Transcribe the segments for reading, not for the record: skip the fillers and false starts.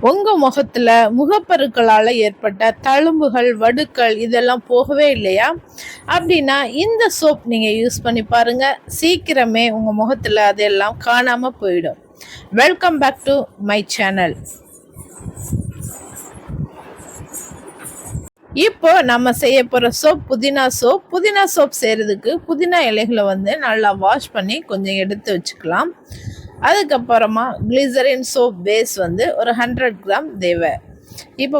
உங்கள் முகத்தில் முகப்பருக்களால் ஏற்பட்ட தழும்புகள் வடுக்கள் இதெல்லாம் போகவே இல்லையா அப்படின்னா இந்த சோப் நீங்கள் யூஸ் பண்ணி பாருங்கள். சீக்கிரமே உங்கள் முகத்தில் அதெல்லாம் காணாமல் போயிடும். Welcome back to my channel. இப்போ நம்ம செய்ய போகிற சோப் புதினா சோப். புதினா சோப் செய்கிறதுக்கு புதினா இலைகளை நல்லா வாஷ் பண்ணி கொஞ்சம் எடுத்து வச்சுக்கலாம். அதுக்கப்புறமா கிளிசரின் சோப் பேஸ் ஒரு 100 கிராம் தேவை. இப்போ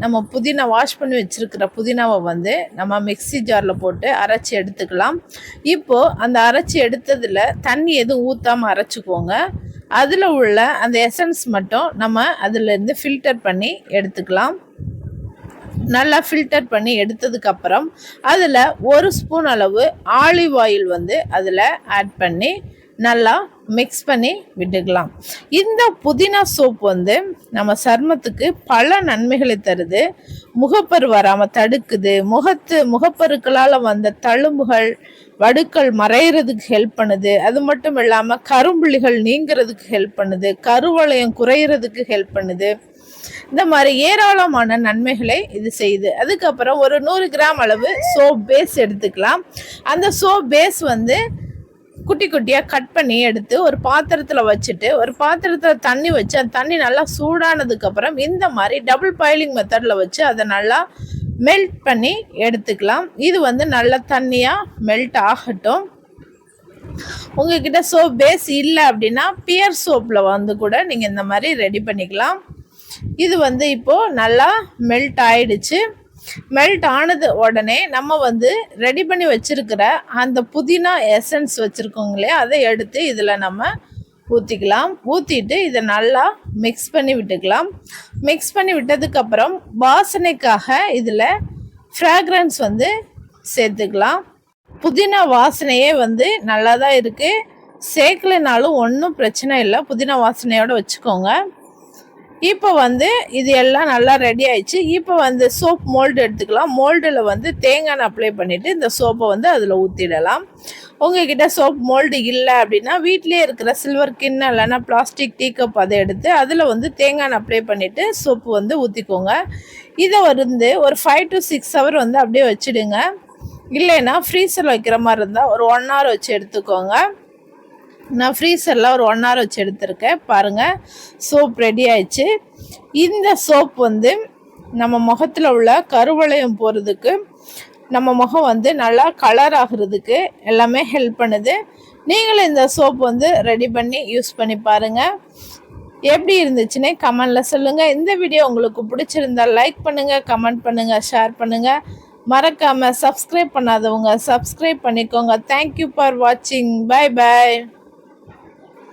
நம்ம புதினா வாஷ் பண்ணி வச்சுருக்கிற புதினாவை நம்ம மிக்சி ஜாரில் போட்டு அரைச்சி எடுத்துக்கலாம். இப்போது அந்த அரைச்சி எடுத்ததில் தண்ணி எதுவும் ஊற்றாமல் அரைச்சிக்கோங்க. அதில் உள்ள அந்த எசன்ஸ் மட்டும் நம்ம அதிலேருந்து ஃபில்டர் பண்ணி எடுத்துக்கலாம். நல்லா ஃபில்டர் பண்ணி எடுத்ததுக்கப்புறம் அதில் 1 ஸ்பூன் அளவு ஆலிவ் ஆயில் அதில் ஆட் பண்ணி நல்லா மிக்ஸ் பண்ணி விட்டுக்கலாம். இந்த புதினா சோப் நம்ம சருமத்துக்கு பல நன்மைகளை தருது. முகப்பரு வராமல் தடுக்குது. முகப்பருக்களால் வந்த தழும்புகள் வடுக்கள் மறைகிறதுக்கு ஹெல்ப் பண்ணுது. அது மட்டும் இல்லாமல் கரும்புள்ளிகள் நீங்கிறதுக்கு ஹெல்ப் பண்ணுது. கருவளையம் குறையிறதுக்கு ஹெல்ப் பண்ணுது. இந்த மாதிரி ஏராளமான நன்மைகளை இது செய்யுது. அதுக்கப்புறம் ஒரு 100 கிராம் அளவு சோப் பேஸ் எடுத்துக்கலாம். அந்த சோப் பேஸ் குட்டி குட்டியாக கட் பண்ணி எடுத்து ஒரு பாத்திரத்தில் வச்சுட்டு ஒரு பாத்திரத்தில் தண்ணி வச்சு அந்த தண்ணி நல்லா சூடானதுக்கப்புறம் இந்த மாதிரி டபுள் பாயிலிங் மெத்தடில் வச்சு அதை நல்லா மெல்ட் பண்ணி எடுத்துக்கலாம். இது நல்லா தண்ணியாக மெல்ட் ஆகட்டும். உங்ககிட்ட சோப் பேஸ் இல்லை அப்படின்னா பியர் சோப்பில் கூட நீங்கள் இந்த மாதிரி ரெடி பண்ணிக்கலாம். இது இப்போது நல்லா மெல்ட் ஆயிடுச்சு. மெல்ட் ஆனது உடனே நம்ம ரெடி பண்ணி வச்சுருக்கிற அந்த புதினா எசன்ஸ் வச்சுருக்கோங்க இல்லையா, அதை எடுத்து இதில் நம்ம ஊற்றிக்கலாம். ஊற்றிட்டு இதை நல்லா மிக்ஸ் பண்ணி விட்டுக்கலாம். மிக்ஸ் பண்ணி விட்டதுக்கப்புறம் வாசனைக்காக இதில் ஃப்ராக்ரன்ஸ் சேர்த்துக்கலாம். புதினா வாசனையே நல்லா தான் இருக்குது. சேர்க்கலைனாலும் ஒன்றும் பிரச்சனை இல்லை. புதினா வாசனையோடு வச்சுக்கோங்க. இப்போ இது எல்லாம் நல்லா ரெடி ஆயிடுச்சு. இப்போ சோப் மோல்டு எடுத்துக்கலாம். மோல்டில் தேங்காய் அப்ளை பண்ணிவிட்டு இந்த சோப்பை அதில் ஊற்றிடலாம். உங்ககிட்ட சோப் மோல்டு இல்லை அப்படின்னா வீட்டிலே இருக்கிற சில்வர் கிண்ணம் இல்லைன்னா பிளாஸ்டிக் டீ கப் அதை எடுத்து அதில் தேங்காய் அப்ளை பண்ணிவிட்டு சோப்பு ஊற்றிக்கோங்க. இதை ஒரு 5 to 6 hour அப்படியே வச்சுடுங்க. இல்லைன்னா ஃப்ரீசரில் வைக்கிற மாதிரி இருந்தால் ஒரு 1 hour வச்சு எடுத்துக்கோங்க. நான் ஃப்ரீசரில் ஒரு 1 hour வச்சு எடுத்திருக்கேன். பாருங்கள், சோப் ரெடி ஆயிடுச்சு. இந்த சோப் நம்ம முகத்தில் உள்ள கருவளையம் போகிறதுக்கு, நம்ம முகம் நல்லா கலர் ஆகிறதுக்கு எல்லாமே ஹெல்ப் பண்ணுது. நீங்களும் இந்த சோப் ரெடி பண்ணி யூஸ் பண்ணி பாருங்கள். எப்படி இருந்துச்சுன்னே கமெண்டில் சொல்லுங்கள். இந்த வீடியோ உங்களுக்கு பிடிச்சிருந்தால் லைக் பண்ணுங்கள், கமெண்ட் பண்ணுங்கள், ஷேர் பண்ணுங்கள். மறக்காமல் சப்ஸ்கிரைப் பண்ணாதவங்க சப்ஸ்கிரைப் பண்ணிக்கோங்க. தேங்க்யூ ஃபார் வாட்சிங். Bye bye.